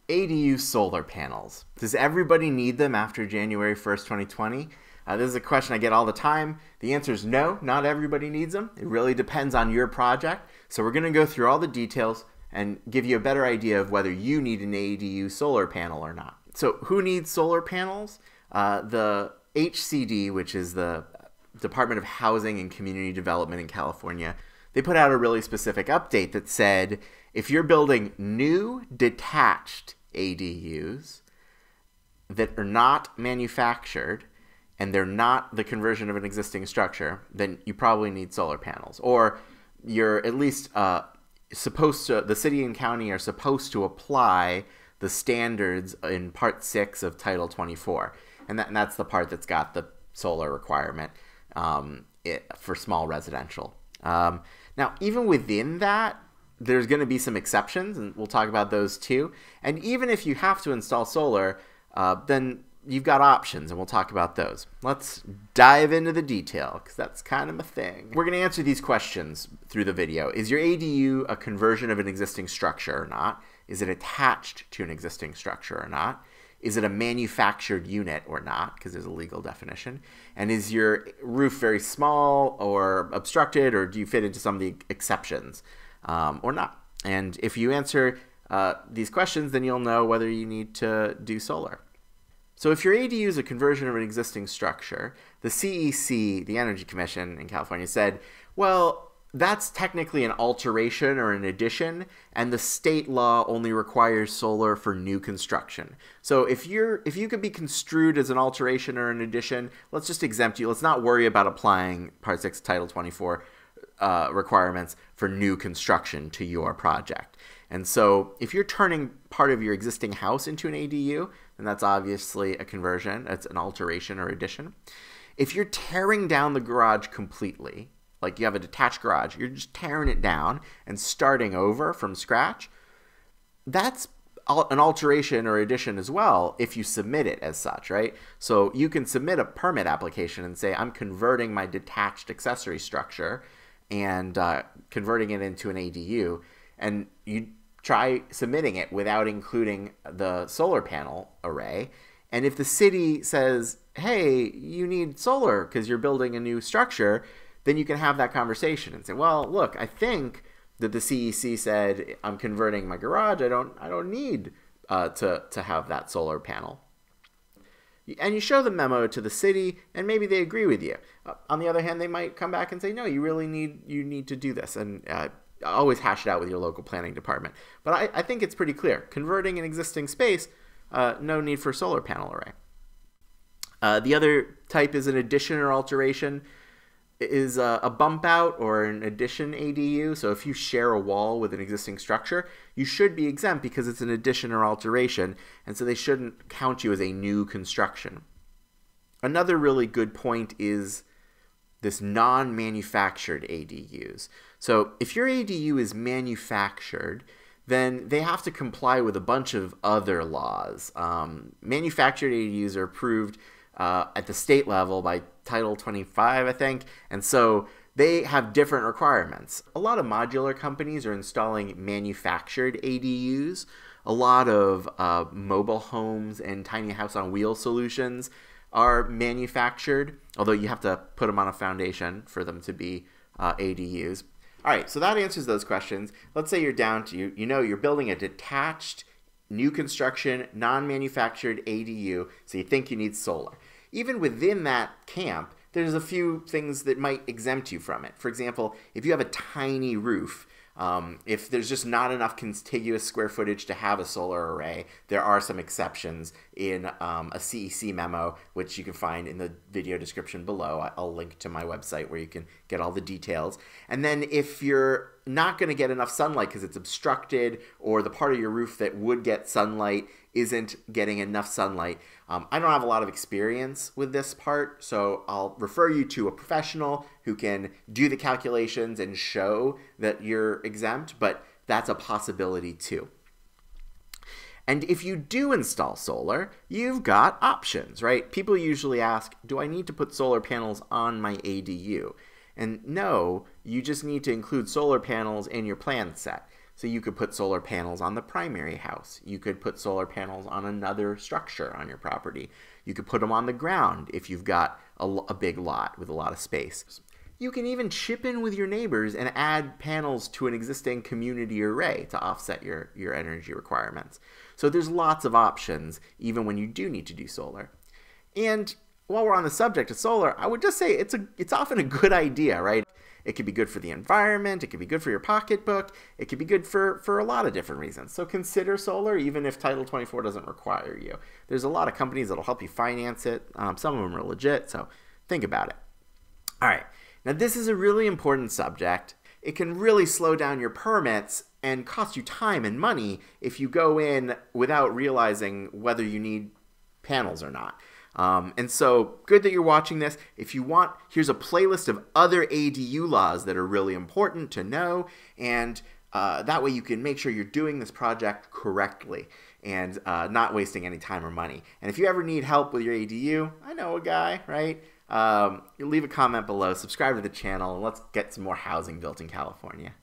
ADU solar panels. Does everybody need them after January 1st, 2020? This is a question I get all the time. The answer is no, not everybody needs them. It really depends on your project. So we're going to go through all the details and give you a better idea of whether you need an ADU solar panel or not. So who needs solar panels? The HCD, which is the Department of Housing and Community Development in California, they put out a really specific update that said if you're building new detached ADUs that are not manufactured and they're not the conversion of an existing structure, then you probably need solar panels. Or you're at least supposed to, the city and county are supposed to apply the standards in Part 6 of Title 24. And that's the part that's got the solar requirement for small residential. Now, even within that, there's going to be some exceptions, and we'll talk about those too. And even if you have to install solar, then you've got options, and we'll talk about those. Let's dive into the detail, because that's kind of a thing. We're going to answer these questions through the video. Is your ADU a conversion of an existing structure or not? Is it attached to an existing structure or not? Is it a manufactured unit or not? Because there's a legal definition. And is your roof very small or obstructed, or do you fit into some of the exceptions or not? And if you answer these questions, then you'll know whether you need to do solar. So if your ADU is a conversion of an existing structure, the CEC, the Energy Commission in California, said, well, that's technically an alteration or an addition, and the state law only requires solar for new construction. So if you could be construed as an alteration or an addition, let's just exempt you. Let's not worry about applying Part 6 Title 24 requirements for new construction to your project. And so if you're turning part of your existing house into an ADU, then that's obviously a conversion. That's an alteration or addition. If you're tearing down the garage completely, like you have a detached garage, you're just tearing it down and starting over from scratch, that's an alteration or addition as well if you submit it as such, right? So you can submit a permit application and say, I'm converting my detached accessory structure and converting it into an ADU, and you try submitting it without including the solar panel array. And if the city says, hey, you need solar because you're building a new structure, then you can have that conversation and say, well, look, I think that the CEC said I'm converting my garage. I don't need to have that solar panel. And you show the memo to the city, and maybe they agree with you. On the other hand, they might come back and say, no, you need to do this. And always hash it out with your local planning department. But I think it's pretty clear. Converting an existing space, no need for solar panel array. The other type is an addition or alteration. Is a bump out or an addition ADU. So if you share a wall with an existing structure, you should be exempt because it's an addition or alteration, and so they shouldn't count you as a new construction. Another really good point is this non-manufactured ADUs. So if your ADU is manufactured, then they have to comply with a bunch of other laws. Manufactured ADUs are approved at the state level by Title 25, I think, and so they have different requirements. A lot of modular companies are installing manufactured ADUs. A lot of mobile homes and tiny house on wheel solutions are manufactured, although you have to put them on a foundation for them to be ADUs. All right, so that answers those questions. Let's say you're down to, you're building a detached, new construction, non-manufactured ADU, so you think you need solar. Even within that camp, there's a few things that might exempt you from it. For example, if you have a tiny roof, if there's just not enough contiguous square footage to have a solar array, there are some exceptions in a CEC memo, which you can find in the video description below. I'll link to my website where you can get all the details. And then if you're not going to get enough sunlight because it's obstructed, or the part of your roof that would get sunlight isn't getting enough sunlight. I don't have a lot of experience with this part, so I'll refer you to a professional who can do the calculations and show that you're exempt, but that's a possibility too. And if you do install solar, you've got options, right? People usually ask, do I need to put solar panels on my ADU? And no, you just need to include solar panels in your plan set. So you could put solar panels on the primary house. You could put solar panels on another structure on your property. You could put them on the ground if you've got a big lot with a lot of space. You can even chip in with your neighbors and add panels to an existing community array to offset your energy requirements. So there's lots of options even when you do need to do solar. And while we're on the subject of solar, I would just say it's often a good idea, right? It could be good for the environment, it could be good for your pocketbook, it could be good for a lot of different reasons. So consider solar even if Title 24 doesn't require you. There's a lot of companies that'll help you finance it. Some of them are legit, so think about it. All right, now this is a really important subject. It can really slow down your permits and cost you time and money if you go in without realizing whether you need panels or not. And so good that you're watching this. If you want, here's a playlist of other ADU laws that are really important to know, and that way you can make sure you're doing this project correctly and not wasting any time or money. And if you ever need help with your ADU, I know a guy, right? Leave a comment below, subscribe to the channel, and let's get some more housing built in California.